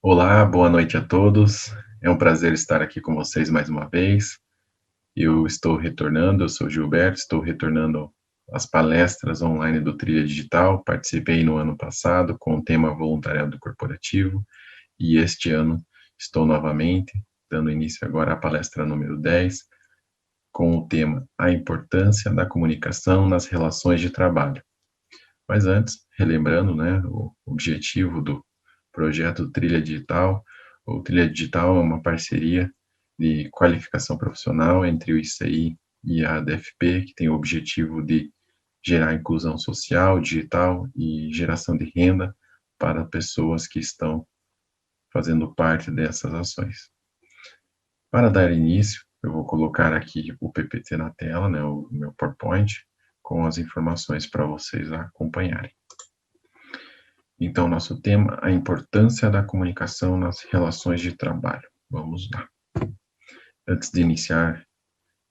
Olá, boa noite a todos. É um prazer estar aqui com vocês mais uma vez. Eu estou retornando, eu sou Gilberto, estou retornando às palestras online do Trilha Digital. Participei no ano passado com o tema Voluntariado Corporativo e este ano estou novamente dando início agora à palestra número 10 com o tema A Importância da Comunicação nas Relações de Trabalho. Mas antes, relembrando, o objetivo do projeto Trilha Digital. O Trilha Digital é uma parceria de qualificação profissional entre o ICI e a ADFP, que tem o objetivo de gerar inclusão social, digital e geração de renda para pessoas que estão fazendo parte dessas ações. Para dar início, eu vou colocar aqui o PPT na tela, o meu PowerPoint, com as informações para vocês acompanharem. Então, nosso tema, a importância da comunicação nas relações de trabalho. Vamos lá. Antes de iniciar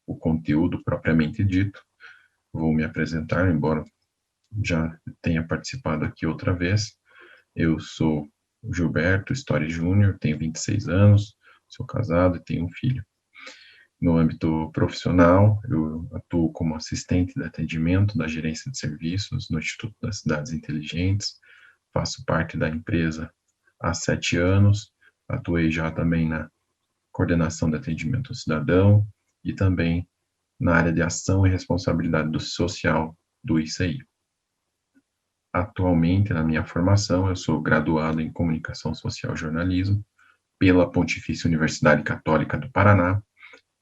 o conteúdo propriamente dito, vou me apresentar, embora já tenha participado aqui outra vez. Eu sou Gilberto Story Júnior, tenho 26 anos, sou casado e tenho um filho. No âmbito profissional, eu atuo como assistente de atendimento da gerência de serviços no Instituto das Cidades Inteligentes. Faço parte da empresa há 7 anos, atuei já também na coordenação de atendimento ao cidadão e também na área de ação e responsabilidade social do ICI. Atualmente, na minha formação, eu sou graduado em Comunicação Social e Jornalismo pela Pontifícia Universidade Católica do Paraná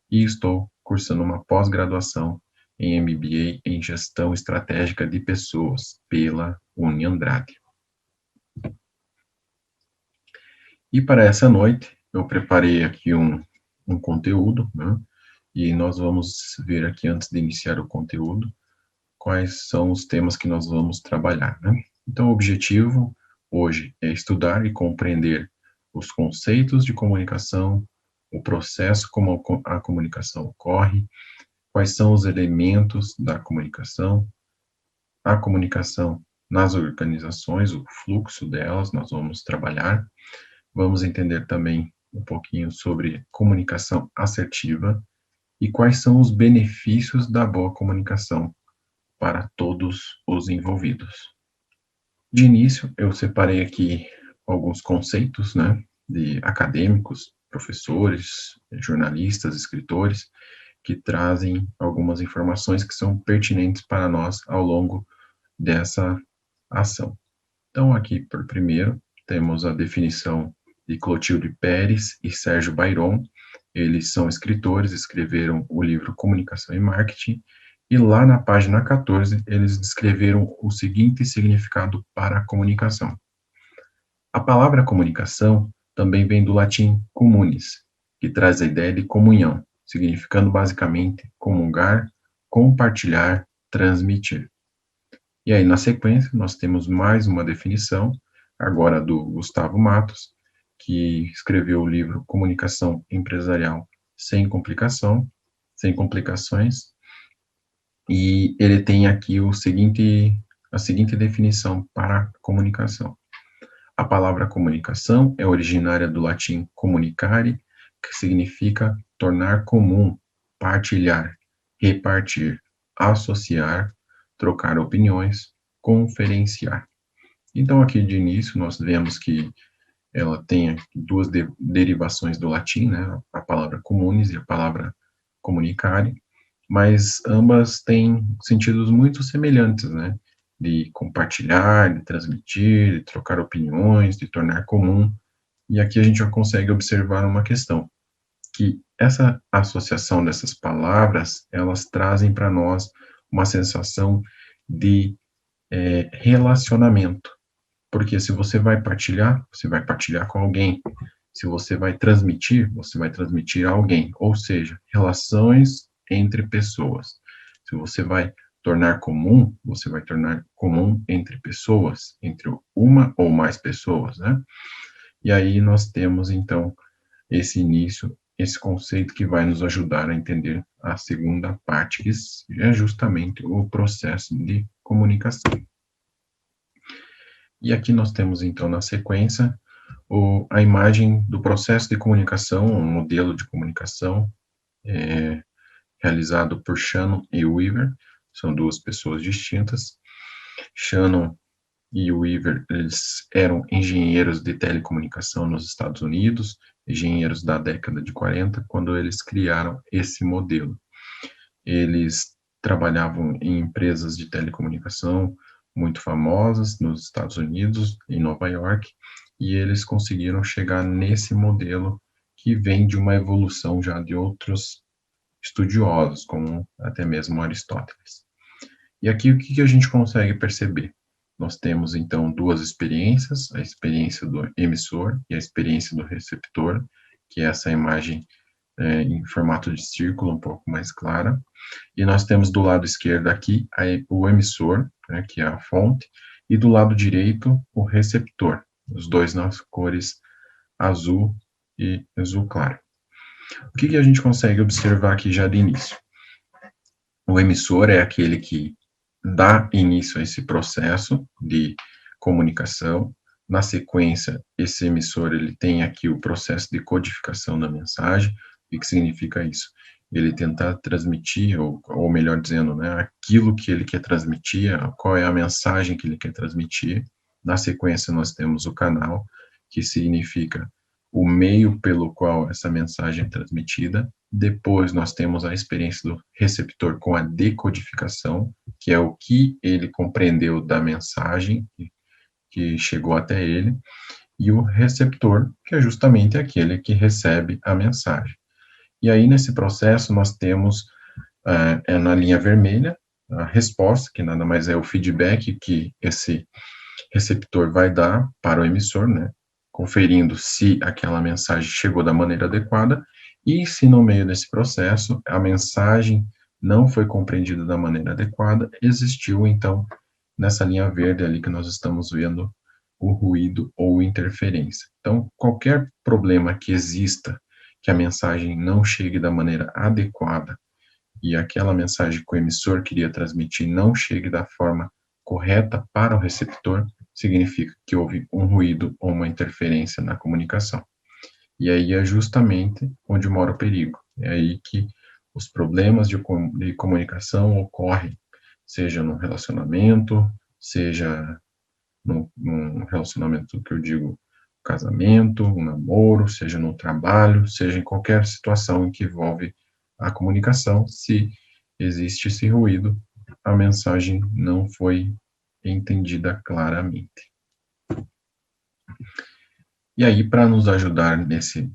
e estou cursando uma pós-graduação em MBA em Gestão Estratégica de Pessoas pela Uniandrade. E para essa noite, eu preparei aqui um conteúdo, e nós vamos ver aqui, antes de iniciar o conteúdo, quais são os temas que nós vamos trabalhar, Então, o objetivo hoje é estudar e compreender os conceitos de comunicação, o processo como a comunicação ocorre, quais são os elementos da comunicação, a comunicação nas organizações, o fluxo delas, nós vamos trabalhar. Vamos entender também um pouquinho sobre comunicação assertiva e quais são os benefícios da boa comunicação para todos os envolvidos. De início, eu separei aqui alguns conceitos, de acadêmicos, professores, jornalistas, escritores, que trazem algumas informações que são pertinentes para nós ao longo dessa ação. Então, aqui, por primeiro, temos a definição de Clotilde Pérez e Sérgio Bayron. Eles são escritores, escreveram o livro Comunicação e Marketing, e lá na página 14, eles descreveram o seguinte significado para a comunicação. A palavra comunicação também vem do latim communis, que traz a ideia de comunhão, significando basicamente comungar, compartilhar, transmitir. E aí, na sequência, nós temos mais uma definição, agora do Gustavo Matos, que escreveu o livro Comunicação Empresarial sem complicações, e ele tem aqui a seguinte definição para a comunicação. A palavra comunicação é originária do latim comunicare, que significa tornar comum, partilhar, repartir, associar, trocar opiniões, conferenciar. Então, aqui de início, nós vemos que ela tem duas derivações do latim, a palavra communis e a palavra comunicare, mas ambas têm sentidos muito semelhantes, de compartilhar, de transmitir, de trocar opiniões, de tornar comum. E aqui a gente já consegue observar uma questão, que essa associação dessas palavras, elas trazem para nós uma sensação de relacionamento. Porque se você vai partilhar com alguém. Se você vai transmitir a alguém, ou seja, relações entre pessoas. Se você vai tornar comum, você vai tornar comum entre pessoas, entre uma ou mais pessoas, né? E aí nós temos, então, esse início, esse conceito que vai nos ajudar a entender a segunda parte, que é justamente o processo de comunicação. E aqui nós temos, então, na sequência, a imagem do processo de comunicação, um modelo de comunicação realizado por Shannon e Weaver, são duas pessoas distintas. Shannon e Weaver, eles eram engenheiros de telecomunicação nos Estados Unidos, engenheiros da década de 40, quando eles criaram esse modelo. Eles trabalhavam em empresas de telecomunicação muito famosas nos Estados Unidos, em Nova York, e eles conseguiram chegar nesse modelo que vem de uma evolução já de outros estudiosos, como até mesmo Aristóteles. E aqui o que a gente consegue perceber? Nós temos então duas experiências, a experiência do emissor e a experiência do receptor, que é essa imagem em formato de círculo, um pouco mais clara. E nós temos do lado esquerdo aqui o emissor, né, que é a fonte, e do lado direito o receptor, os dois nas cores azul e azul claro. O que a gente consegue observar aqui já de início? O emissor é aquele que dá início a esse processo de comunicação. Na sequência, esse emissor ele tem aqui o processo de codificação da mensagem. O que significa isso? Ele tentar transmitir, ou melhor dizendo, né, aquilo que ele quer transmitir, qual é a mensagem que ele quer transmitir. Na sequência, nós temos o canal, que significa o meio pelo qual essa mensagem é transmitida. Depois, nós temos a experiência do receptor com a decodificação, que é o que ele compreendeu da mensagem que chegou até ele, e o receptor, que é justamente aquele que recebe a mensagem. E aí, nesse processo, nós temos, na linha vermelha, a resposta, que nada mais é o feedback que esse receptor vai dar para o emissor, né, conferindo se aquela mensagem chegou da maneira adequada, e se no meio desse processo a mensagem não foi compreendida da maneira adequada, existiu, então, nessa linha verde ali que nós estamos vendo, o ruído ou interferência. Então, qualquer problema que exista, que a mensagem não chegue da maneira adequada, e aquela mensagem que o emissor queria transmitir não chegue da forma correta para o receptor, significa que houve um ruído ou uma interferência na comunicação. E aí é justamente onde mora o perigo. É aí que os problemas de comunicação ocorrem, seja no relacionamento, seja num relacionamento que eu digo casamento, um namoro, seja no trabalho, seja em qualquer situação em que envolve a comunicação, se existe esse ruído, a mensagem não foi entendida claramente. E aí, para nos ajudar nesse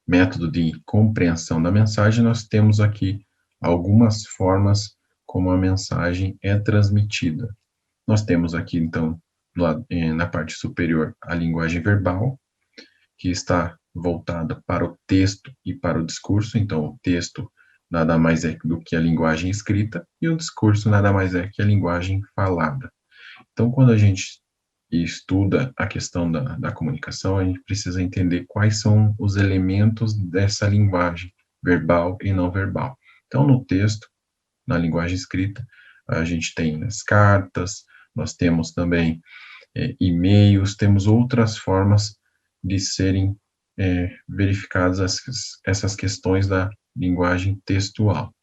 método de compreensão da mensagem, nós temos aqui algumas formas como a mensagem é transmitida. Nós temos aqui, então, na parte superior, a linguagem verbal, que está voltada para o texto e para o discurso. Então, o texto nada mais é do que a linguagem escrita e o discurso nada mais é que a linguagem falada. Então, quando a gente estuda a questão da comunicação, a gente precisa entender quais são os elementos dessa linguagem verbal e não verbal. Então, no texto, na linguagem escrita, a gente tem as cartas, nós temos também e-mails, temos outras formas de serem verificadas essas questões da linguagem textual.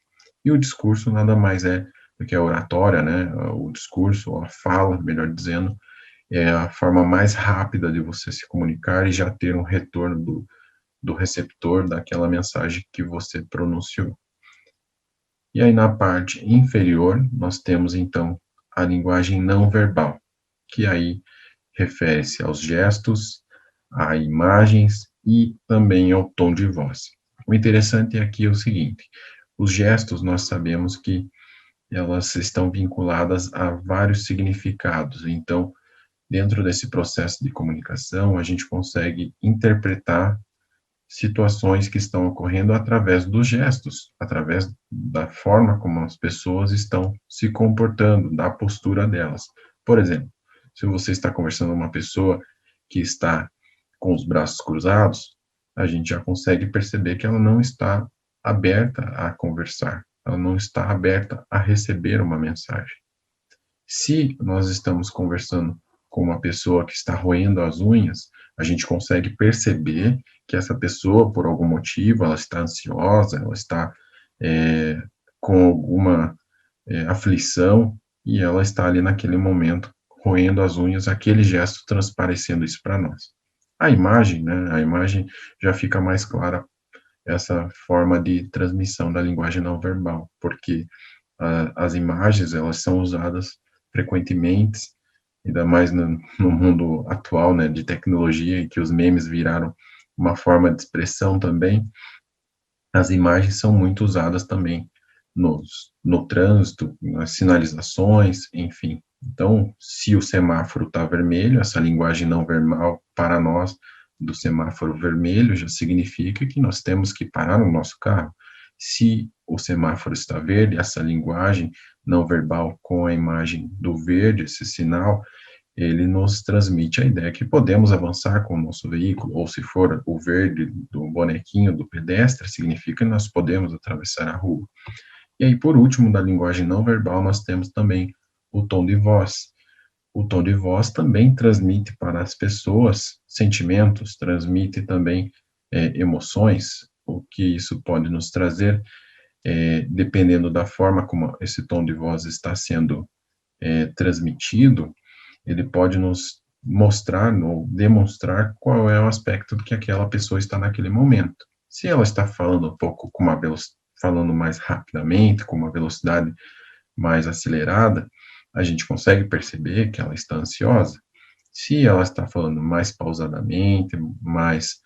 E o discurso nada mais é do que a oratória, né? O discurso, ou a fala, melhor dizendo, é a forma mais rápida de você se comunicar e já ter um retorno do receptor daquela mensagem que você pronunciou. E aí, na parte inferior, nós temos, então, a linguagem não verbal, que aí refere-se aos gestos, a imagens e também ao tom de voz. O interessante aqui é o seguinte: os gestos, nós sabemos que elas estão vinculadas a vários significados. Então, dentro desse processo de comunicação, a gente consegue interpretar situações que estão ocorrendo através dos gestos, através da forma como as pessoas estão se comportando, da postura delas. Por exemplo, se você está conversando com uma pessoa que está com os braços cruzados, a gente já consegue perceber que ela não está aberta a conversar, ela não está aberta a receber uma mensagem. Se nós estamos conversando com uma pessoa que está roendo as unhas, a gente consegue perceber que essa pessoa, por algum motivo, ela está ansiosa, ela está com alguma aflição, e ela está ali naquele momento roendo as unhas, aquele gesto transparecendo isso para nós. A imagem, né, a imagem já fica mais clara essa forma de transmissão da linguagem não verbal, porque as imagens, elas são usadas frequentemente, ainda mais no mundo atual, né, de tecnologia, em que os memes viraram uma forma de expressão também. As imagens são muito usadas também no trânsito, nas sinalizações, enfim. Então, se o semáforo está vermelho, essa linguagem não verbal para nós do semáforo vermelho já significa que nós temos que parar o nosso carro. Se o semáforo está verde, essa linguagem não verbal com a imagem do verde, esse sinal, ele nos transmite a ideia que podemos avançar com o nosso veículo, ou se for o verde do bonequinho do pedestre, significa que nós podemos atravessar a rua. E aí, por último, da linguagem não verbal, nós temos também o tom de voz. O tom de voz também transmite para as pessoas sentimentos, transmite também emoções, o que isso pode nos trazer, dependendo da forma como esse tom de voz está sendo transmitido, ele pode nos mostrar ou demonstrar qual é o aspecto que aquela pessoa está naquele momento. Se ela está falando um pouco com uma falando mais rapidamente, com uma velocidade mais acelerada, a gente consegue perceber que ela está ansiosa. Se ela está falando mais pausadamente, mais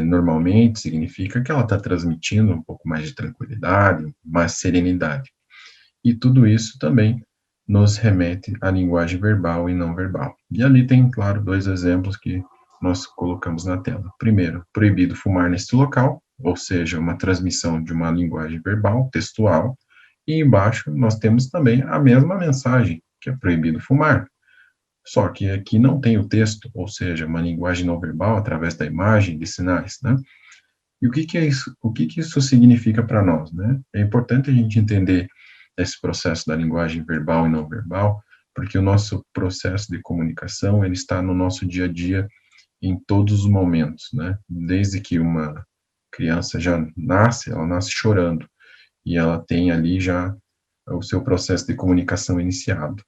normalmente, significa que ela está transmitindo um pouco mais de tranquilidade, mais serenidade. E tudo isso também nos remete à linguagem verbal e não verbal. E ali tem, claro, dois exemplos que nós colocamos na tela. Primeiro, proibido fumar neste local, ou seja, uma transmissão de uma linguagem verbal, textual, e embaixo nós temos também a mesma mensagem, que é proibido fumar. Só que aqui não tem o texto, ou seja, uma linguagem não verbal através da imagem, de sinais, né? E o que que é isso? O que que isso significa para nós, né? É importante a gente entender esse processo da linguagem verbal e não verbal, porque o nosso processo de comunicação, ele está no nosso dia a dia em todos os momentos, né? Desde que uma criança já nasce, ela nasce chorando, e ela tem ali já o seu processo de comunicação iniciado.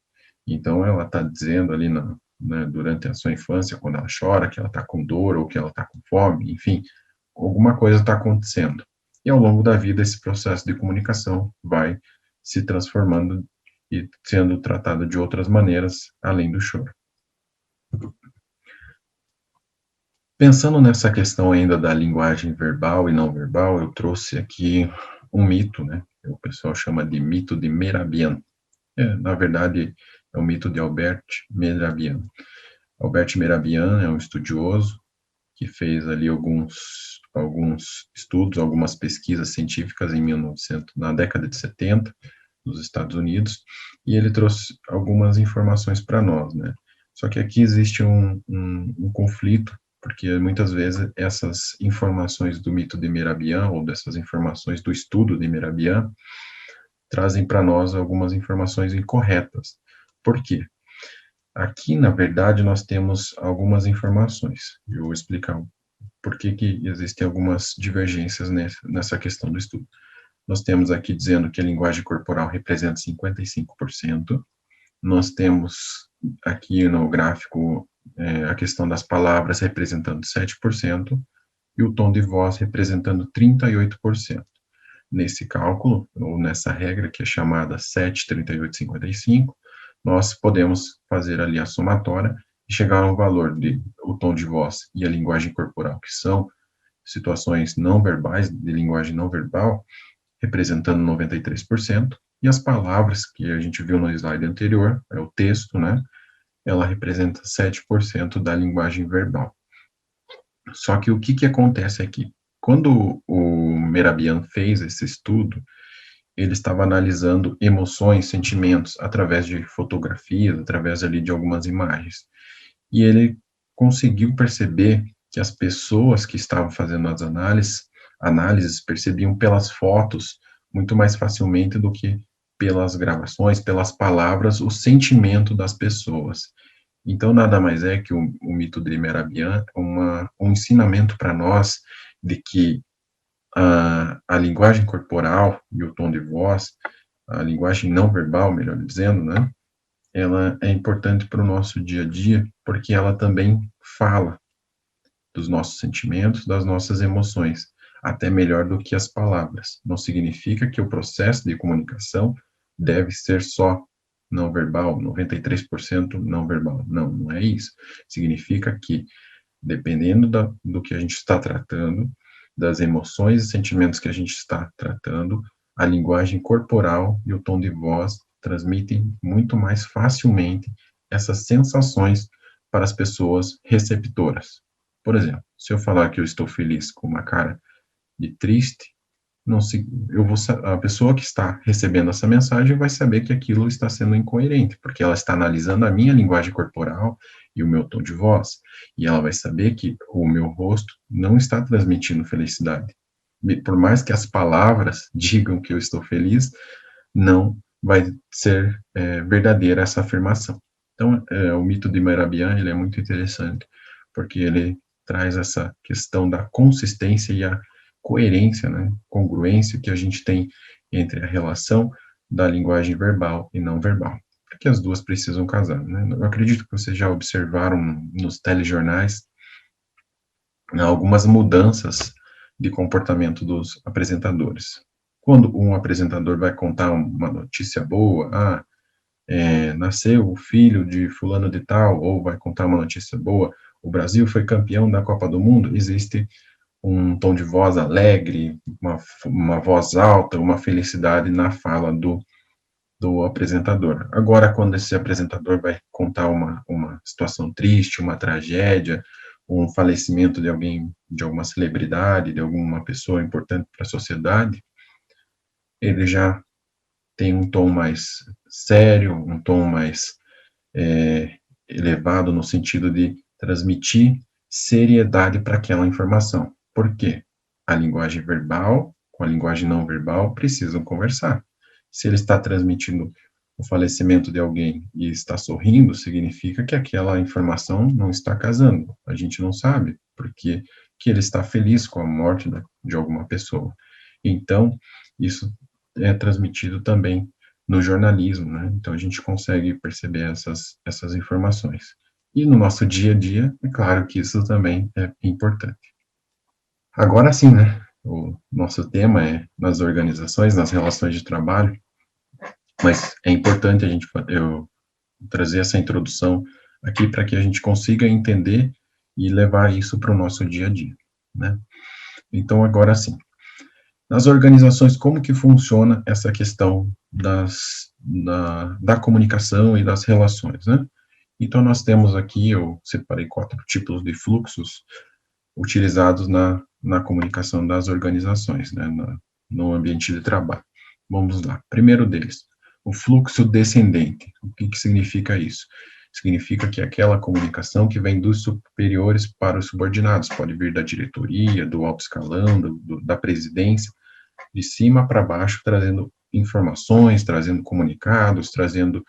Então, ela está dizendo ali durante a sua infância, quando ela chora, que ela está com dor ou que ela está com fome, enfim, alguma coisa está acontecendo. E ao longo da vida, esse processo de comunicação vai se transformando e sendo tratado de outras maneiras, além do choro. Pensando nessa questão ainda da linguagem verbal e não verbal, eu trouxe aqui um mito, né? O pessoal chama de mito de Mehrabian. Na verdade, é o mito de Albert Mehrabian. Albert Mehrabian é um estudioso que fez ali alguns estudos, algumas pesquisas científicas em 1900, na década de 70, nos Estados Unidos, e ele trouxe algumas informações para nós, né? Só que aqui existe um conflito, porque muitas vezes essas informações do mito de Mehrabian, ou dessas informações do estudo de Mehrabian, trazem para nós algumas informações incorretas. Por quê? Aqui, na verdade, nós temos algumas informações. Eu vou explicar por que existem algumas divergências nessa questão do estudo. Nós temos aqui dizendo que a linguagem corporal representa 55%. Nós temos aqui no gráfico a questão das palavras representando 7% e o tom de voz representando 38%. Nesse cálculo, ou nessa regra que é chamada 7, 38, 55, nós podemos fazer ali a somatória e chegar a um valor de o tom de voz e a linguagem corporal, que são situações não verbais, de linguagem não verbal, representando 93%, e as palavras que a gente viu no slide anterior, é o texto, né, ela representa 7% da linguagem verbal. Só que o que acontece aqui? Quando o Mehrabian fez esse estudo, ele estava analisando emoções, sentimentos, através de fotografias, através ali de algumas imagens. E ele conseguiu perceber que as pessoas que estavam fazendo as análises percebiam pelas fotos muito mais facilmente do que pelas gravações, pelas palavras, o sentimento das pessoas. Então, nada mais é que o mito de Mehrabian um ensinamento para nós de que a linguagem corporal e o tom de voz, a linguagem não verbal, melhor dizendo, né, ela é importante para o nosso dia a dia, porque ela também fala dos nossos sentimentos, das nossas emoções, até melhor do que as palavras. Não significa que o processo de comunicação deve ser só não verbal, 93% não verbal. Não, não é isso. Significa que, dependendo do que a gente está tratando, das emoções e sentimentos que a gente está tratando, a linguagem corporal e o tom de voz transmitem muito mais facilmente essas sensações para as pessoas receptoras. Por exemplo, se eu falar que eu estou feliz com uma cara de triste, não se, eu vou, a pessoa que está recebendo essa mensagem vai saber que aquilo está sendo incoerente, porque ela está analisando a minha linguagem corporal e o meu tom de voz, e ela vai saber que o meu rosto não está transmitindo felicidade. Por mais que as palavras digam que eu estou feliz, não vai ser verdadeira essa afirmação. Então, o mito de Mehrabian, ele é muito interessante, porque ele traz essa questão da consistência e a coerência, né, congruência que a gente tem entre a relação da linguagem verbal e não verbal, porque as duas precisam casar, né? Eu acredito que vocês já observaram nos telejornais algumas mudanças de comportamento dos apresentadores. Quando um apresentador vai contar uma notícia boa, nasceu o filho de fulano de tal, ou vai contar uma notícia boa, o Brasil foi campeão da Copa do Mundo, existe um tom de voz alegre, uma voz alta, uma felicidade na fala do apresentador. Agora, quando esse apresentador vai contar uma situação triste, uma tragédia, um falecimento de alguém, de alguma celebridade, de alguma pessoa importante para a sociedade, ele já tem um tom mais sério, um tom mais elevado no sentido de transmitir seriedade para aquela informação. Por quê? A linguagem verbal com a linguagem não verbal precisam conversar. Se ele está transmitindo o falecimento de alguém e está sorrindo, significa que aquela informação não está casando. A gente não sabe porque que ele está feliz com a morte de alguma pessoa. Então, isso é transmitido também no jornalismo, né? Então a gente consegue perceber essas informações. E no nosso dia a dia, é claro que isso também é importante. Agora sim, né? O nosso tema é nas organizações, nas relações de trabalho, mas é importante eu trazer essa introdução aqui para que a gente consiga entender e levar isso para o nosso dia a dia, né? Então agora sim, nas organizações, como que funciona essa questão da comunicação e das relações, né? Então, nós temos aqui, eu separei 4 tipos de fluxos utilizados na comunicação das organizações, né, no ambiente de trabalho. Vamos lá. Primeiro deles, o fluxo descendente. O que significa isso? Significa que aquela comunicação que vem dos superiores para os subordinados, pode vir da diretoria, do alto escalão, da presidência, de cima para baixo, trazendo informações, trazendo comunicados, trazendo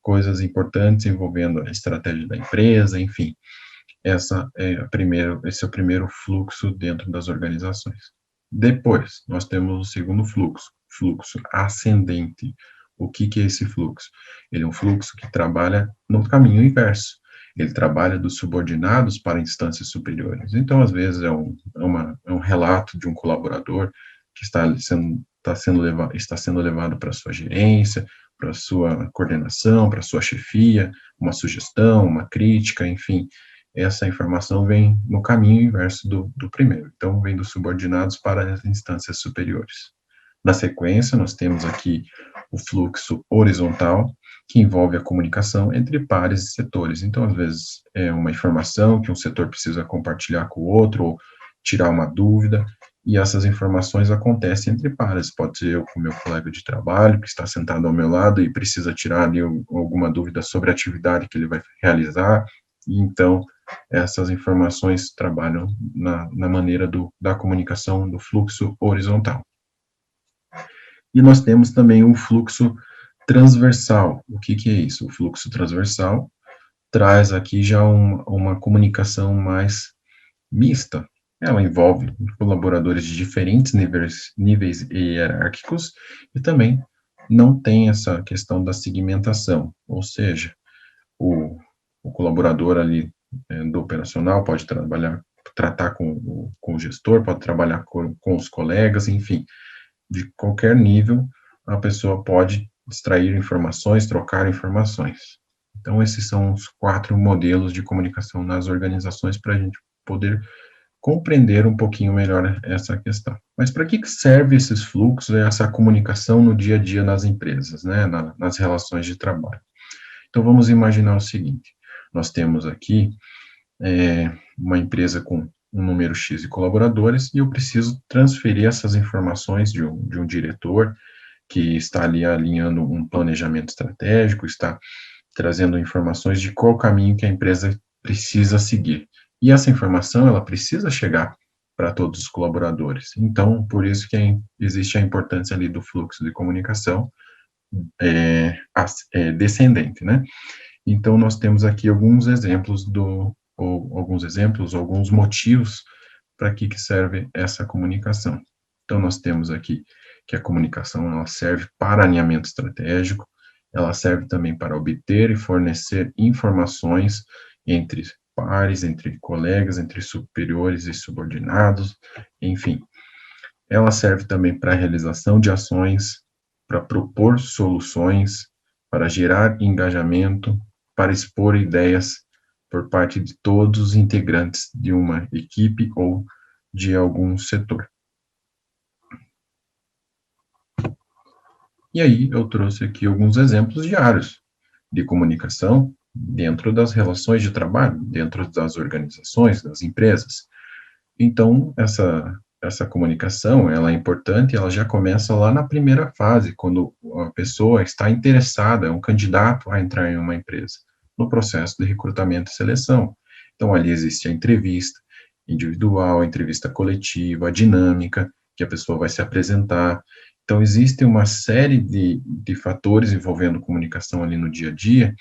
coisas importantes envolvendo a estratégia da empresa, enfim. Esse é o primeiro fluxo dentro das organizações. Depois, nós temos o segundo fluxo ascendente. O que é esse fluxo? Ele é um fluxo que trabalha no caminho inverso. Ele trabalha dos subordinados para instâncias superiores. Então, às vezes, é um relato de um colaborador que está sendo levado para a sua gerência, para a sua coordenação, para a sua chefia, uma sugestão, uma crítica, enfim. Essa informação vem no caminho inverso do primeiro. Então, vem dos subordinados para as instâncias superiores. Na sequência, nós temos aqui o fluxo horizontal, que envolve a comunicação entre pares e setores. Então, às vezes, é uma informação que um setor precisa compartilhar com o outro, ou tirar uma dúvida, e essas informações acontecem entre pares. Pode ser eu com meu colega de trabalho, que está sentado ao meu lado e precisa tirar ali alguma dúvida sobre a atividade que ele vai realizar, e então essas informações trabalham na maneira da comunicação do fluxo horizontal. E nós temos também o fluxo transversal. O que é isso? O fluxo transversal traz aqui já uma comunicação mais mista. Ela envolve colaboradores de diferentes níveis hierárquicos e também não tem essa questão da segmentação, ou seja, o colaborador ali do operacional pode tratar com o gestor, pode trabalhar com os colegas, enfim, de qualquer nível, a pessoa pode extrair informações, trocar informações. Então, esses são os 4 modelos de comunicação nas organizações para a gente poder compreender um pouquinho melhor essa questão. Mas para que serve esses fluxos, essa comunicação no dia a dia nas empresas, né, nas relações de trabalho? Então, vamos imaginar o seguinte, nós temos aqui uma empresa com um número X de colaboradores e eu preciso transferir essas informações de um diretor que está ali alinhando um planejamento estratégico, está trazendo informações de qual caminho que a empresa precisa seguir. E essa informação, ela precisa chegar para todos os colaboradores. Então, por isso que existe a importância ali do fluxo de comunicação descendente, né? Então, nós temos aqui alguns exemplos, alguns motivos para que serve essa comunicação. Então, nós temos aqui que a comunicação ela serve para alinhamento estratégico, ela serve também para obter e fornecer informações entre pares, entre colegas, entre superiores e subordinados, enfim. Ela serve também para a realização de ações, para propor soluções, para gerar engajamento, para expor ideias por parte de todos os integrantes de uma equipe ou de algum setor. E aí eu trouxe aqui alguns exemplos diários de comunicação dentro das relações de trabalho, dentro das organizações, das empresas. Então, essa comunicação, ela é importante, ela já começa lá na primeira fase, quando a pessoa está interessada, é um candidato a entrar em uma empresa, no processo de recrutamento e seleção. Então, ali existe a entrevista individual, a entrevista coletiva, a dinâmica, que a pessoa vai se apresentar. Então, existe uma série de fatores envolvendo comunicação ali no dia a dia,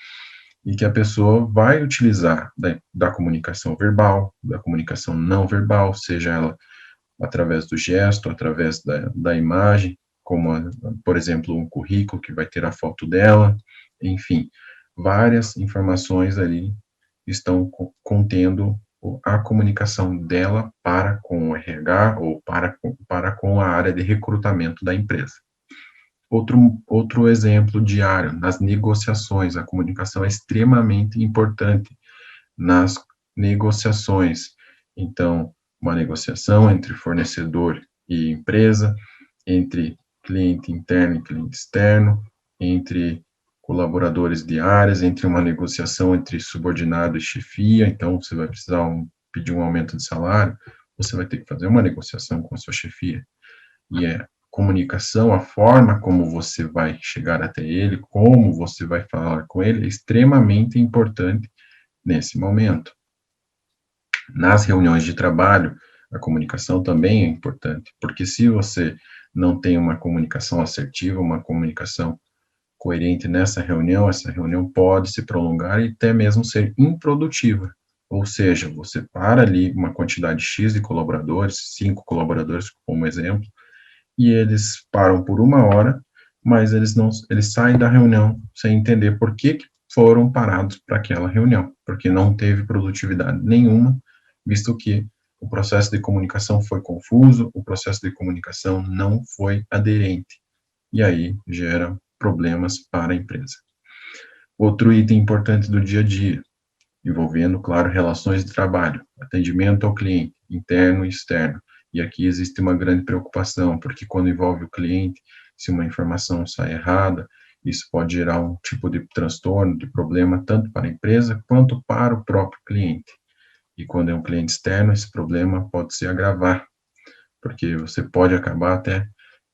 e que a pessoa vai utilizar da comunicação verbal, da comunicação não verbal, seja ela através do gesto, através da imagem, como, por exemplo, um currículo que vai ter a foto dela, enfim, várias informações ali estão contendo a comunicação dela para com o RH ou para com a área de recrutamento da empresa. Outro exemplo diário, nas negociações, a comunicação é extremamente importante nas negociações. Então, uma negociação entre fornecedor e empresa, entre cliente interno e cliente externo, entre colaboradores de áreas, entre uma negociação entre subordinado e chefia, então você vai precisar pedir um aumento de salário, você vai ter que fazer uma negociação com a sua chefia. E comunicação, a forma como você vai chegar até ele, como você vai falar com ele, é extremamente importante nesse momento. Nas reuniões de trabalho, a comunicação também é importante, porque se você não tem uma comunicação assertiva, uma comunicação coerente nessa reunião, essa reunião pode se prolongar e até mesmo ser improdutiva. Ou seja, você para ali uma quantidade X de colaboradores, 5 colaboradores como exemplo, e eles param por 1 hora, mas eles saem da reunião sem entender por que foram parados para aquela reunião, porque não teve produtividade nenhuma, visto que o processo de comunicação foi confuso, o processo de comunicação não foi aderente, e aí gera problemas para a empresa. Outro item importante do dia a dia, envolvendo, claro, relações de trabalho, atendimento ao cliente, interno e externo. E aqui existe uma grande preocupação, porque quando envolve o cliente, se uma informação sai errada, Isso pode gerar um tipo de transtorno, de problema, tanto para a empresa quanto para o próprio cliente. E quando é um cliente externo, esse problema pode se agravar, porque você pode acabar até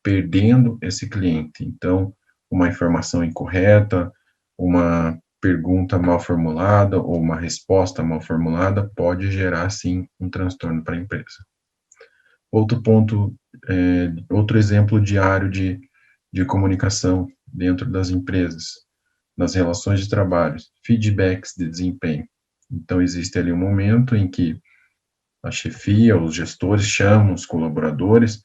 perdendo esse cliente. Então, uma informação incorreta, uma pergunta mal formulada ou uma resposta mal formulada pode gerar, sim, um transtorno para a empresa. Outro ponto, outro exemplo diário de comunicação dentro das empresas, nas relações de trabalho, feedbacks de desempenho. Então, existe ali um momento em que a chefia, os gestores chamam os colaboradores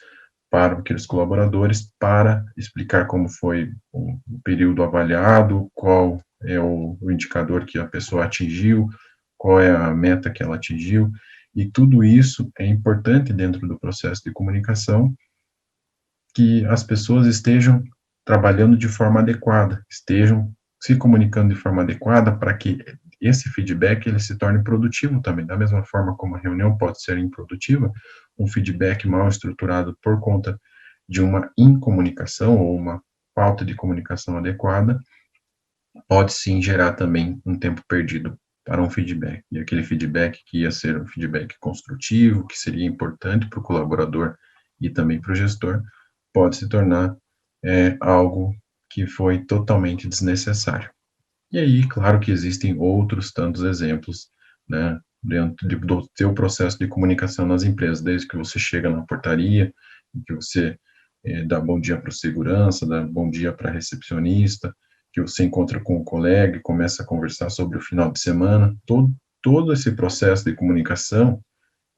para aqueles colaboradores para explicar como foi o período avaliado, qual é o indicador que a pessoa atingiu, qual é a meta que ela atingiu, e tudo isso é importante dentro do processo de comunicação, que as pessoas estejam trabalhando de forma adequada, estejam se comunicando de forma adequada para que esse feedback ele se torne produtivo também. Da mesma forma como a reunião pode ser improdutiva, um feedback mal estruturado por conta de uma incomunicação ou uma falta de comunicação adequada pode sim gerar também um tempo perdido para um feedback. E aquele feedback que ia ser um feedback construtivo, que seria importante para o colaborador e também para o gestor, pode se tornar algo que foi totalmente desnecessário. E aí, claro que existem outros tantos exemplos, né, dentro do seu processo de comunicação nas empresas, desde que você chega na portaria, que você dá bom dia para o segurança, dá bom dia para a recepcionista, que você encontra com um colega e começa a conversar sobre o final de semana. Todo esse processo de comunicação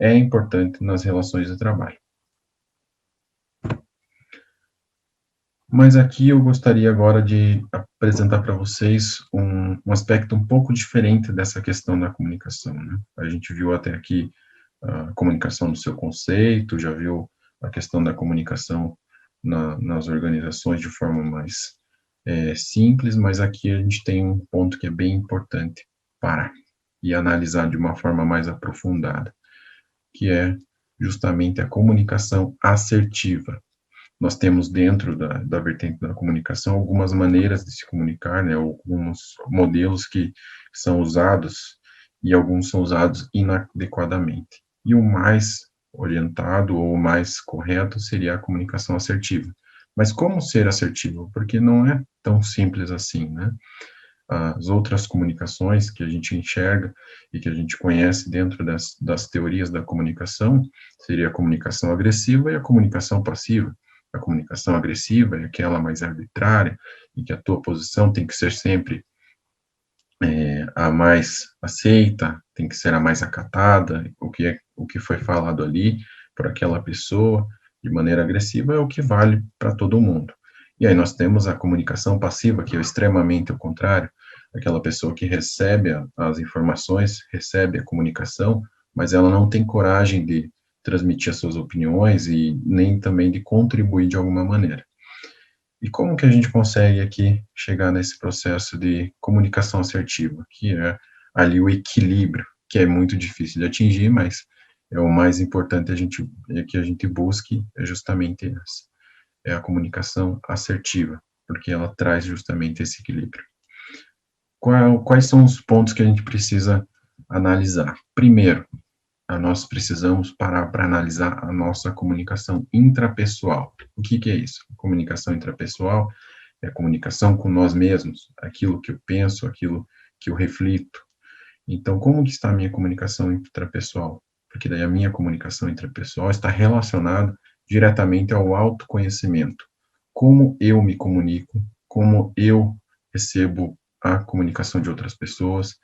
é importante nas relações de trabalho. Mas aqui eu gostaria agora de apresentar para vocês um aspecto um pouco diferente dessa questão da comunicação, né? A gente viu até aqui a comunicação no seu conceito, já viu a questão da comunicação nas organizações de forma mais simples, mas aqui a gente tem um ponto que é bem importante parar e analisar de uma forma mais aprofundada, que é justamente a comunicação assertiva. Nós temos dentro da vertente da comunicação algumas maneiras de se comunicar, né, alguns modelos que são usados e alguns são usados inadequadamente. E o mais orientado ou o mais correto seria a comunicação assertiva. Mas como ser assertivo? Porque não é tão simples assim, né? As outras comunicações que a gente enxerga e que a gente conhece dentro das teorias da comunicação seria a comunicação agressiva e a comunicação passiva. A comunicação agressiva é aquela mais arbitrária, em que a tua posição tem que ser sempre a mais aceita, tem que ser a mais acatada, o que foi falado ali por aquela pessoa de maneira agressiva é o que vale para todo mundo. E aí nós temos a comunicação passiva, que é extremamente o contrário, aquela pessoa que recebe as informações, recebe a comunicação, mas ela não tem coragem de transmitir as suas opiniões e nem também de contribuir de alguma maneira. E como que a gente consegue aqui chegar nesse processo de comunicação assertiva, que é ali o equilíbrio, que é muito difícil de atingir, mas é o mais importante que a gente busque é justamente essa, é a comunicação assertiva, porque ela traz justamente esse equilíbrio. Quais são os pontos que a gente precisa analisar? Primeiro, nós precisamos parar para analisar a nossa comunicação intrapessoal. O que é isso? Comunicação intrapessoal é a comunicação com nós mesmos, aquilo que eu penso, aquilo que eu reflito. Então, como que está a minha comunicação intrapessoal? Porque daí a minha comunicação intrapessoal está relacionada diretamente ao autoconhecimento. Como eu me comunico, como eu recebo a comunicação de outras pessoas,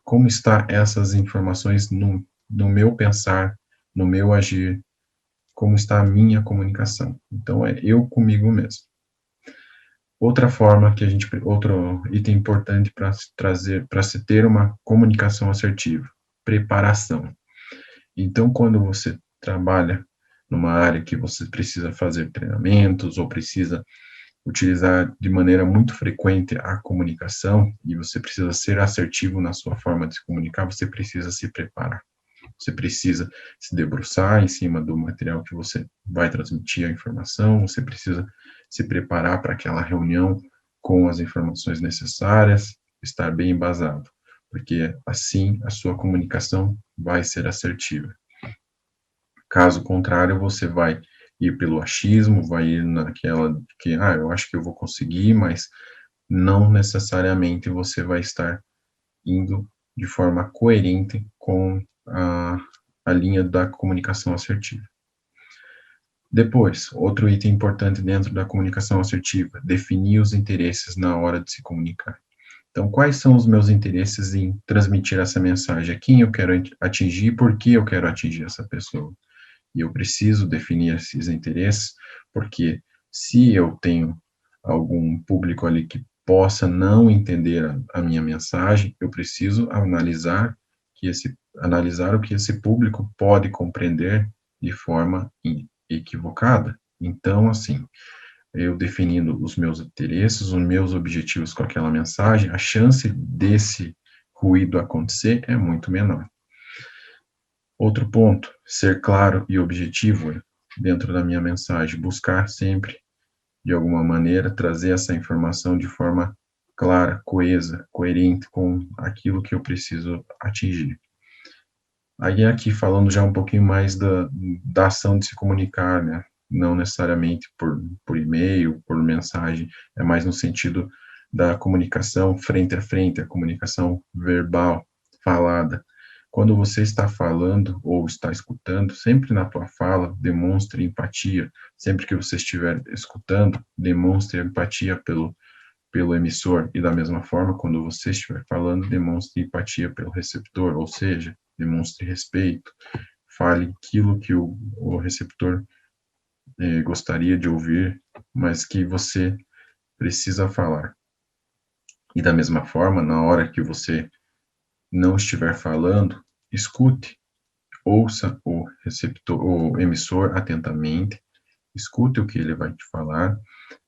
como está essas informações no meu pensar, no meu agir, como está a minha comunicação. Então, é eu comigo mesmo. Outro item importante para se trazer, para se ter uma comunicação assertiva, preparação. Então, quando você trabalha numa área que você precisa fazer treinamentos ou precisa utilizar de maneira muito frequente a comunicação e você precisa ser assertivo na sua forma de se comunicar, você precisa se preparar. Você precisa se debruçar em cima do material que você vai transmitir a informação, você precisa se preparar para aquela reunião com as informações necessárias, estar bem embasado, porque assim a sua comunicação vai ser assertiva. Caso contrário, você vai ir pelo achismo, vai ir naquela que, eu acho que eu vou conseguir, mas não necessariamente você vai estar indo de forma coerente com a linha da comunicação assertiva. Depois, outro item importante dentro da comunicação assertiva, definir os interesses na hora de se comunicar. Então, quais são os meus interesses em transmitir essa mensagem? A quem eu quero atingir e por que eu quero atingir essa pessoa? E eu preciso definir esses interesses, porque se eu tenho algum público ali que possa não entender a minha mensagem, eu preciso analisar o que esse público pode compreender de forma equivocada. Então, assim, eu definindo os meus interesses, os meus objetivos com aquela mensagem, a chance desse ruído acontecer é muito menor. Outro ponto, ser claro e objetivo dentro da minha mensagem, buscar sempre, de alguma maneira, trazer essa informação de forma clara, coesa, coerente com aquilo que eu preciso atingir. Aí aqui falando já um pouquinho mais da ação de se comunicar, né? Não necessariamente por e-mail, por mensagem, é mais no sentido da comunicação frente a frente, a comunicação verbal, falada. Quando você está falando ou está escutando, sempre na tua fala, demonstre empatia. Sempre que você estiver escutando, demonstre empatia pelo emissor. E da mesma forma, quando você estiver falando, demonstre empatia pelo receptor, ou seja, demonstre respeito. Fale aquilo que o receptor gostaria de ouvir, mas que você precisa falar. E da mesma forma, na hora que você não estiver falando, escute, ouça o receptor, o emissor atentamente, escute o que ele vai te falar,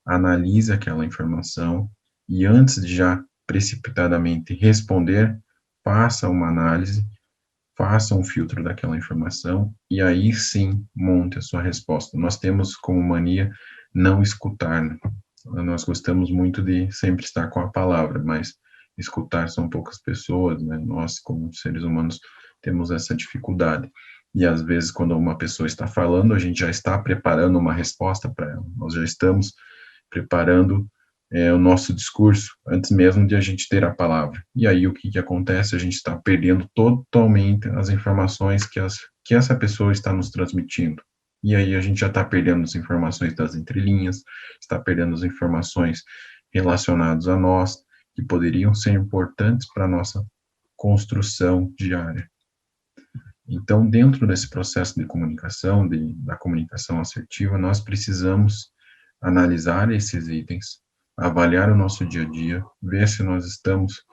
analise aquela informação e antes de já precipitadamente responder, faça uma análise, faça um filtro daquela informação e aí sim monte a sua resposta. Nós temos como mania não escutar, né? Nós gostamos muito de sempre estar com a palavra, mas escutar são poucas pessoas, né? Nós, como seres humanos, temos essa dificuldade. E às vezes, quando uma pessoa está falando, a gente já está preparando uma resposta para ela. Nós já estamos preparando o nosso discurso antes mesmo de a gente ter a palavra. E aí o que acontece? A gente está perdendo totalmente as informações que essa pessoa está nos transmitindo. E aí a gente já está perdendo as informações das entrelinhas, está perdendo as informações relacionadas a nós, que poderiam ser importantes para a nossa construção diária. Então, dentro desse processo de comunicação, da comunicação assertiva, nós precisamos analisar esses itens, avaliar o nosso dia a dia, ver se nós estamos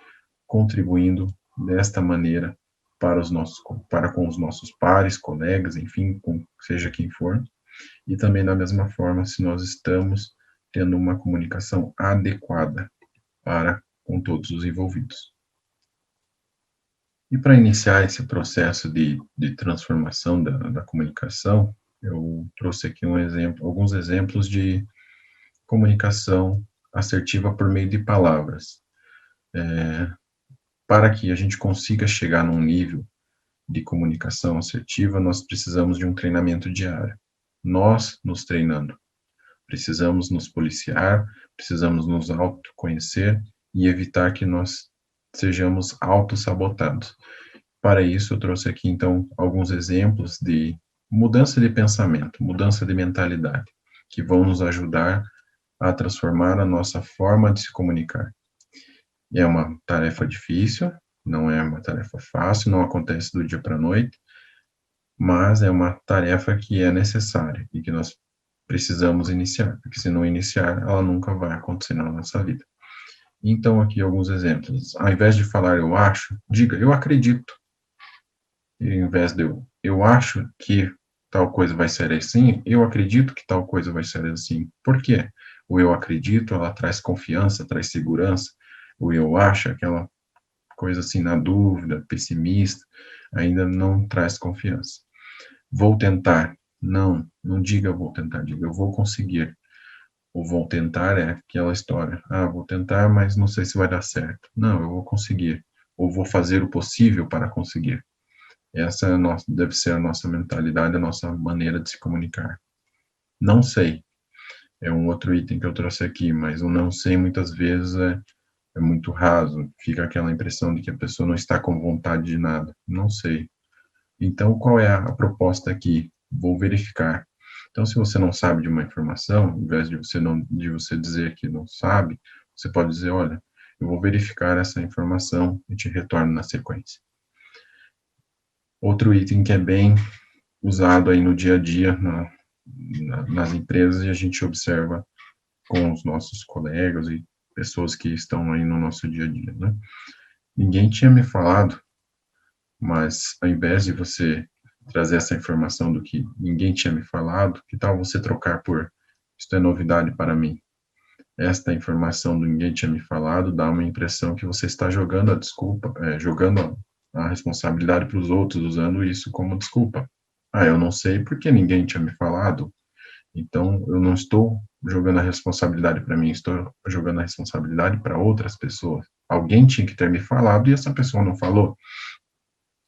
contribuindo desta maneira para com os nossos pares, colegas, enfim, seja quem for, e também da mesma forma se nós estamos tendo uma comunicação adequada para com todos os envolvidos. E para iniciar esse processo de transformação da comunicação, eu trouxe aqui alguns exemplos de comunicação assertiva por meio de palavras. Para que a gente consiga chegar num nível de comunicação assertiva, nós precisamos de um treinamento diário. Nós nos treinando. Precisamos nos policiar, precisamos nos autoconhecer e evitar que nós sejamos autossabotados. Para isso, eu trouxe aqui, então, alguns exemplos de mudança de pensamento, mudança de mentalidade, que vão nos ajudar a transformar a nossa forma de se comunicar. É uma tarefa difícil, não é uma tarefa fácil, não acontece do dia para a noite, mas é uma tarefa que é necessária e que nós precisamos iniciar, porque se não iniciar, ela nunca vai acontecer na nossa vida. Então, aqui alguns exemplos. Ao invés de falar eu acho, diga eu acredito. E ao invés de eu acho que tal coisa vai ser assim, eu acredito que tal coisa vai ser assim. Por quê? O eu acredito, ela traz confiança, traz segurança. O eu acho, aquela coisa assim na dúvida, pessimista, ainda não traz confiança. Vou tentar. Não diga vou tentar, diga eu vou conseguir. O vou tentar é aquela história. Ah, vou tentar, mas não sei se vai dar certo. Não, eu vou conseguir. Ou vou fazer o possível para conseguir. Essa é a nossa, deve ser a nossa mentalidade, a nossa maneira de se comunicar. Não sei. É um outro item que eu trouxe aqui, mas o não sei muitas vezes é muito raso. Fica aquela impressão de que a pessoa não está com vontade de nada. Não sei. Então, qual é a proposta aqui? Vou verificar. Então, se você não sabe de uma informação, ao invés de você dizer que não sabe, você pode dizer, olha, eu vou verificar essa informação e te retorno na sequência. Outro item que é bem usado aí no dia a dia nas empresas e a gente observa com os nossos colegas e pessoas que estão aí no nosso dia a dia, né? Ninguém tinha me falado, mas ao invés de você trazer essa informação do que ninguém tinha me falado, que tal você trocar por isto é novidade para mim? Esta informação do ninguém tinha me falado dá uma impressão que você está jogando a desculpa, jogando a responsabilidade para os outros, usando isso como desculpa. Ah, eu não sei porque ninguém tinha me falado, então eu não estou jogando a responsabilidade para mim, estou jogando a responsabilidade para outras pessoas. Alguém tinha que ter me falado e essa pessoa não falou.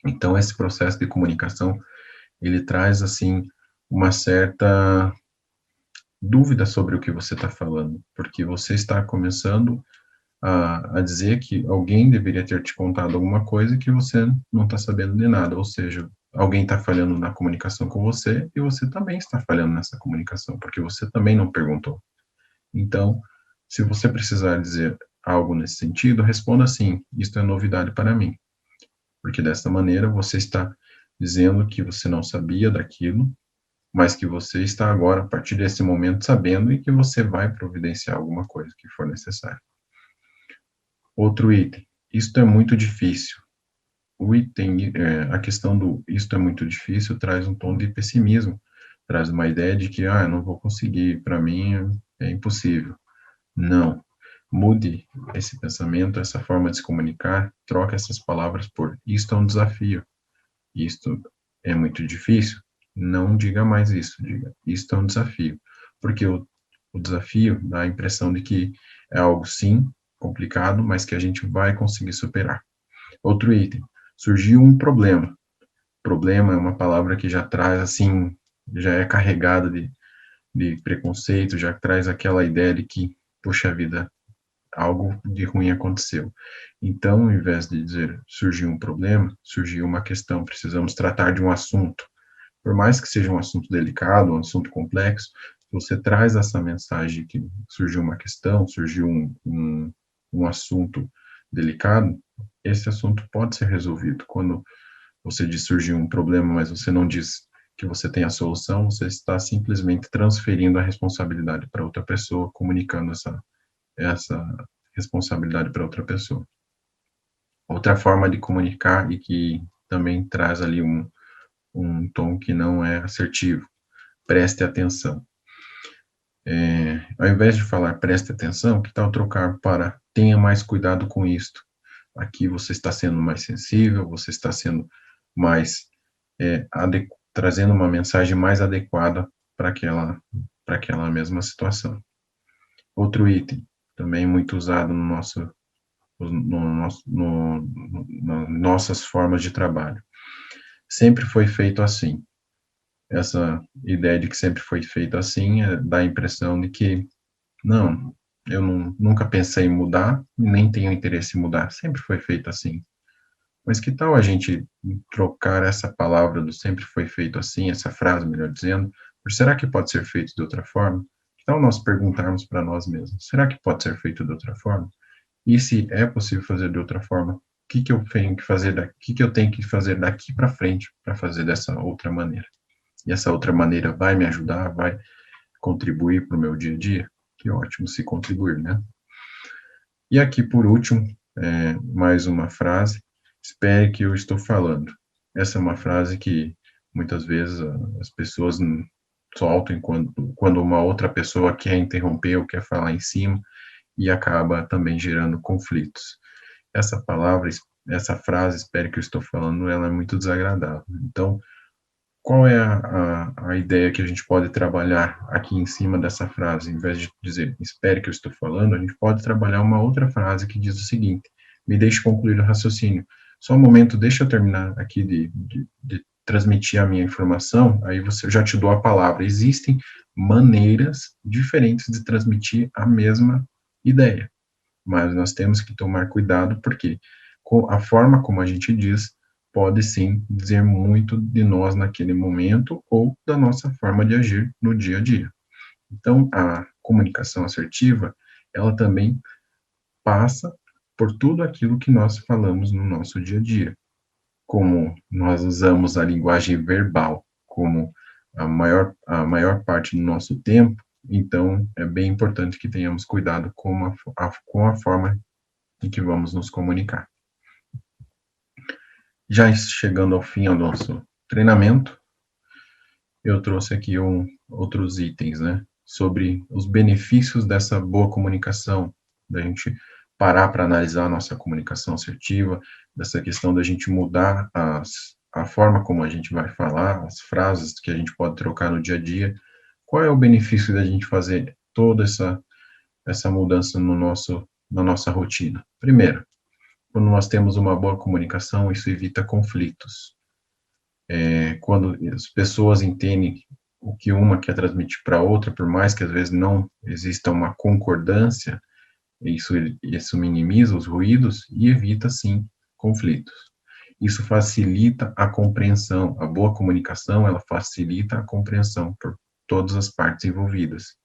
Então esse processo de comunicação, ele traz assim uma certa dúvida sobre o que você está falando, porque você está começando a dizer que alguém deveria ter te contado alguma coisa que você não está sabendo de nada, ou seja, alguém está falhando na comunicação com você e você também está falhando nessa comunicação, porque você também não perguntou. Então, se você precisar dizer algo nesse sentido, responda assim: isto é novidade para mim, porque dessa maneira você está dizendo que você não sabia daquilo, mas que você está agora, a partir desse momento, sabendo e que você vai providenciar alguma coisa que for necessário. Outro item, isto é muito difícil. O item, a questão do isto é muito difícil traz um tom de pessimismo, traz uma ideia de que, eu não vou conseguir, para mim é impossível. Não. Mude esse pensamento, essa forma de se comunicar, troque essas palavras por isto é um desafio. Isto é muito difícil. Não diga mais isso, diga isto é um desafio. Porque o desafio dá a impressão de que é algo, sim, complicado, mas que a gente vai conseguir superar. Outro item, surgiu um problema. Problema é uma palavra que já traz, assim, já é carregada de preconceito, já traz aquela ideia de que, poxa vida, algo de ruim aconteceu. Então, ao invés de dizer surgiu um problema, surgiu uma questão, precisamos tratar de um assunto. Por mais que seja um assunto delicado, um assunto complexo, você traz essa mensagem que surgiu uma questão, surgiu um assunto delicado, esse assunto pode ser resolvido. Quando você diz surgiu um problema, mas você não diz que você tem a solução, você está simplesmente transferindo a responsabilidade para outra pessoa, comunicando essa responsabilidade para outra pessoa. Outra forma de comunicar e que também traz ali um tom que não é assertivo. Preste atenção. Ao invés de falar preste atenção, que tal trocar para tenha mais cuidado com isto? Aqui você está sendo mais sensível, você está sendo mais trazendo uma mensagem mais adequada para aquela mesma situação. Outro item, também muito usado nas nossas formas de trabalho. Sempre foi feito assim. Essa ideia de que sempre foi feito assim dá a impressão de que, não, eu nunca pensei em mudar, nem tenho interesse em mudar, sempre foi feito assim. Mas que tal a gente trocar essa palavra do sempre foi feito assim, essa frase, melhor dizendo, por será que pode ser feito de outra forma? Que tal nós perguntarmos para nós mesmos, será que pode ser feito de outra forma? E se é possível fazer de outra forma, o que que eu tenho que fazer daqui, que eu tenho que fazer daqui para frente para fazer dessa outra maneira? E essa outra maneira vai me ajudar, vai contribuir para o meu dia a dia? Que ótimo se contribuir, né? E aqui, por último, mais uma frase, espere que eu estou falando. Essa é uma frase que muitas vezes as pessoas soltam quando uma outra pessoa quer interromper ou quer falar em cima e acaba também gerando conflitos. Essa palavra, essa frase, espere que eu estou falando, ela é muito desagradável. Então, qual é a ideia que a gente pode trabalhar aqui em cima dessa frase? Em vez de dizer, espere que eu estou falando, a gente pode trabalhar uma outra frase que diz o seguinte, me deixe concluir o raciocínio. Só um momento, deixa eu terminar aqui de transmitir a minha informação, aí você já te dou a palavra. Existem maneiras diferentes de transmitir a mesma ideia, mas nós temos que tomar cuidado porque a forma como a gente diz pode sim dizer muito de nós naquele momento ou da nossa forma de agir no dia a dia. Então, a comunicação assertiva, ela também passa por tudo aquilo que nós falamos no nosso dia a dia, como nós usamos a linguagem verbal como a maior parte do nosso tempo, então é bem importante que tenhamos cuidado com a forma em que vamos nos comunicar. Já chegando ao fim do nosso treinamento, eu trouxe aqui outros itens, né, sobre os benefícios dessa boa comunicação, da gente parar para analisar a nossa comunicação assertiva, dessa questão da gente mudar a forma como a gente vai falar, as frases que a gente pode trocar no dia a dia. Qual é o benefício da gente fazer toda essa mudança na nossa rotina? Primeiro, quando nós temos uma boa comunicação, isso evita conflitos. Quando as pessoas entendem o que uma quer transmitir para a outra, por mais que às vezes não exista uma concordância, isso minimiza os ruídos e evita, sim, conflitos. Isso facilita a compreensão. A boa comunicação, ela facilita a compreensão por todas as partes envolvidas.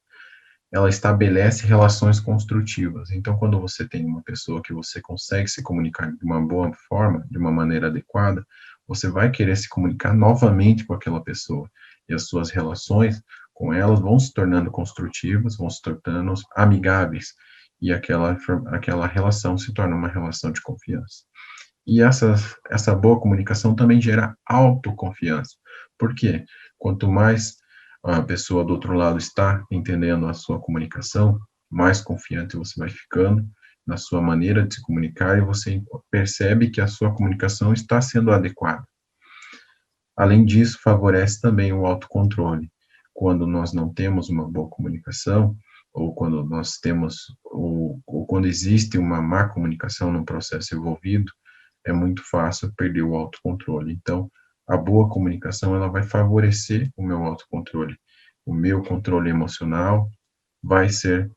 Ela estabelece relações construtivas. Então, quando você tem uma pessoa que você consegue se comunicar de uma boa forma, de uma maneira adequada, você vai querer se comunicar novamente com aquela pessoa. E as suas relações com elas vão se tornando construtivas, vão se tornando amigáveis. E aquela relação se torna uma relação de confiança. E essa boa comunicação também gera autoconfiança. Por quê? Quanto mais a pessoa do outro lado está entendendo a sua comunicação, mais confiante você vai ficando na sua maneira de se comunicar e você percebe que a sua comunicação está sendo adequada. Além disso, favorece também o autocontrole. Quando nós não temos uma boa comunicação, ou quando nós temos, ou quando existe uma má comunicação no processo envolvido, é muito fácil perder o autocontrole. Então, a boa comunicação, ela vai favorecer o meu autocontrole. O meu controle emocional vai ser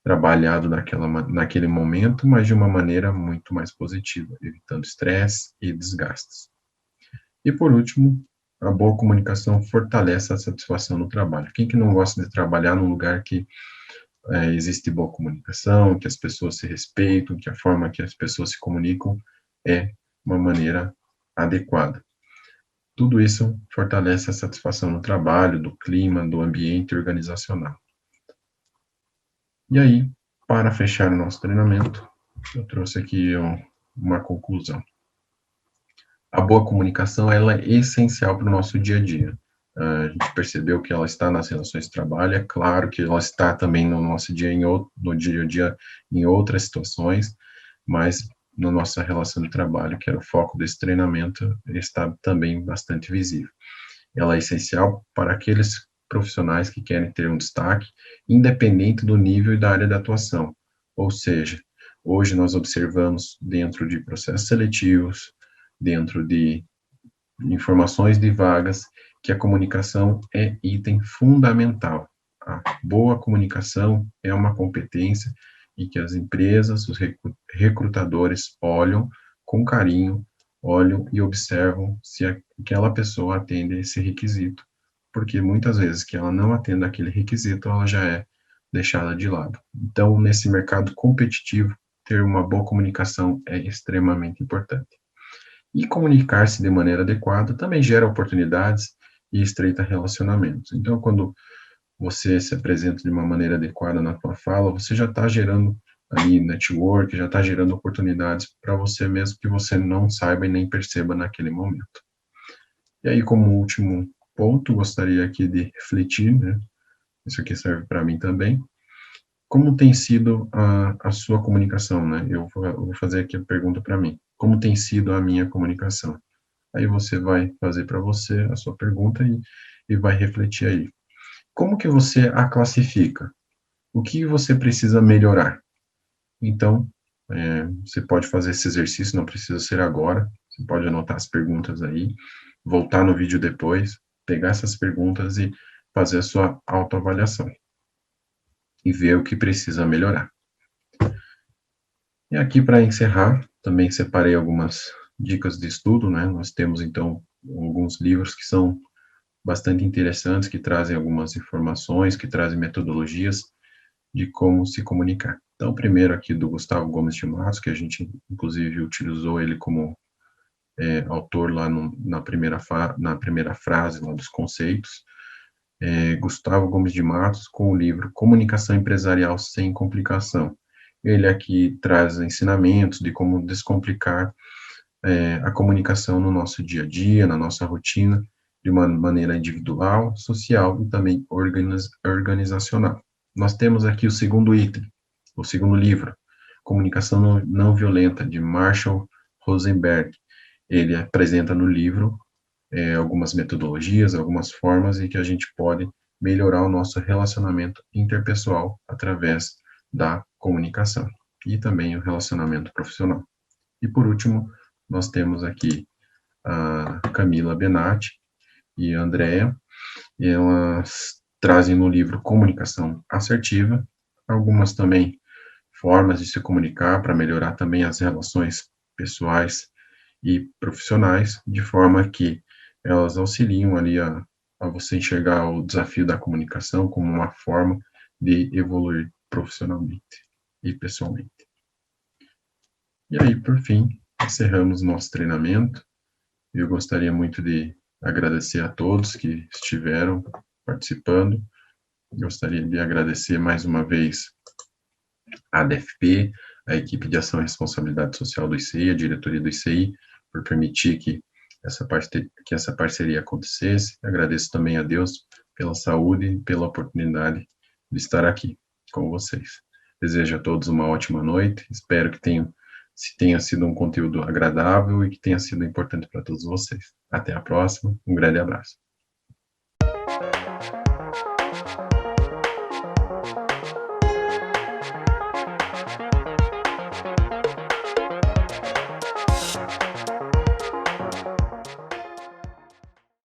trabalhado naquele momento, mas de uma maneira muito mais positiva, evitando estresse e desgastes. E, por último, a boa comunicação fortalece a satisfação no trabalho. Quem que não gosta de trabalhar num lugar que existe boa comunicação, que as pessoas se respeitam, que a forma que as pessoas se comunicam é uma maneira adequada. Tudo isso fortalece a satisfação no trabalho, do clima, do ambiente organizacional. E aí, para fechar o nosso treinamento, eu trouxe aqui uma conclusão. A boa comunicação, ela é essencial para o nosso dia a dia. A gente percebeu que ela está nas relações de trabalho, é claro que ela está também no nosso no dia a dia em outras situações, mas na nossa relação de trabalho, que era o foco desse treinamento, está também bastante visível. Ela é essencial para aqueles profissionais que querem ter um destaque, independente do nível e da área de atuação. Ou seja, hoje nós observamos dentro de processos seletivos, dentro de informações de vagas, que a comunicação é item fundamental. A boa comunicação é uma competência e que as empresas, os recrutadores olham com carinho, olham e observam se aquela pessoa atende esse requisito, porque muitas vezes que ela não atenda aquele requisito, ela já é deixada de lado. Então, nesse mercado competitivo, ter uma boa comunicação é extremamente importante. E comunicar-se de maneira adequada também gera oportunidades e estreita relacionamentos. Então, quando você se apresenta de uma maneira adequada na tua fala, você já está gerando ali network, já está gerando oportunidades para você mesmo que você não saiba e nem perceba naquele momento. E aí, como último ponto, gostaria aqui de refletir, né? Isso aqui serve para mim também. Como tem sido a sua comunicação, né? Eu vou fazer aqui a pergunta para mim. Como tem sido a minha comunicação? aí você vai fazer para você a sua pergunta e vai refletir aí. Como que você a classifica? O que você precisa melhorar? Então, você pode fazer esse exercício, não precisa ser agora, você pode anotar as perguntas aí, voltar no vídeo depois, pegar essas perguntas e fazer a sua autoavaliação e ver o que precisa melhorar. E aqui, para encerrar, também separei algumas dicas de estudo, né? Nós temos, então, alguns livros que são bastante interessantes, que trazem algumas informações, que trazem metodologias de como se comunicar. Então, primeiro aqui do Gustavo Gomes de Matos, que a gente, inclusive, utilizou ele como autor lá na primeira frase lá dos conceitos, Gustavo Gomes de Matos, com o livro Comunicação Empresarial Sem Complicação. Ele aqui traz ensinamentos de como descomplicar a comunicação no nosso dia a dia, na nossa rotina, de uma maneira individual, social e também organizacional. Nós temos aqui o segundo item, o segundo livro, Comunicação Não Violenta, de Marshall Rosenberg. Ele apresenta no livro algumas metodologias, algumas formas em que a gente pode melhorar o nosso relacionamento interpessoal através da comunicação e também o relacionamento profissional. E por último, nós temos aqui a Camila Benatti e a Andrea, e elas trazem no livro Comunicação Assertiva algumas também formas de se comunicar para melhorar também as relações pessoais e profissionais, de forma que elas auxiliam ali a você enxergar o desafio da comunicação como uma forma de evoluir profissionalmente e pessoalmente. E aí, por fim, encerramos nosso treinamento. Eu gostaria muito de agradecer a todos que estiveram participando. Gostaria de agradecer mais uma vez a ADFP, a equipe de ação e responsabilidade social do ICI, a diretoria do ICI, por permitir que essa parceria acontecesse. Agradeço também a Deus pela saúde e pela oportunidade de estar aqui com vocês. Desejo a todos uma ótima noite. Espero que tenha sido um conteúdo agradável e que tenha sido importante para todos vocês. Até a próxima. Um grande abraço.